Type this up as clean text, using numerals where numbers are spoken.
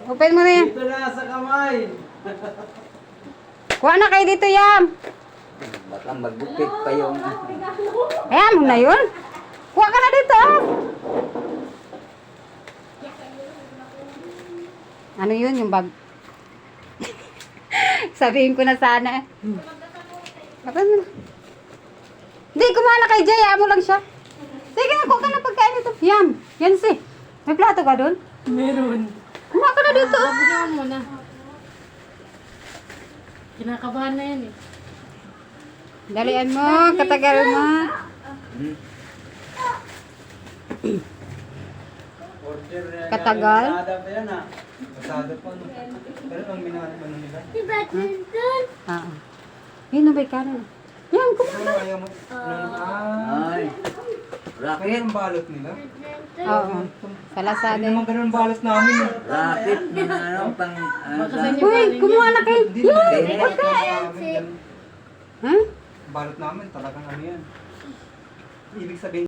Open mo na yan. Dito na sa kamay. Kuha na kayo dito, Yam. Baka magbukit pa yung... Ayan mo na yun. Kuha ka na dito. Ano yun, yung bag? Sabihin ko na sana. Open mo na. Hindi, kumuha na kay Jay. Amo lang siya. Sige na, kuha ka na pagkain ito. Yam, yan si. May plato ka doon? Meron. Kumuha ka na dito. Sabihan mo na. Kinakabahan na yan eh. Dalian mo, katagal mo. Order na yan. Katagal? Masada pa yan ah. Masada pa no. Pero ang minahan ano nila. Ah. Yun, nabay ka na. Yan, kumuha. Ano ayaw mo? Ay. Kaya Rocket. ang balot nila. Oo. Sa Lazada. Hindi naman ganun ang balot namin eh. Rocket ng ano, pang... Baka sa inyo Uy, galing kumuha na kayo. Hindi Yan, naman Yan. balot namin yan. Ha? Balot namin talagang ano yan. Ibig sabihin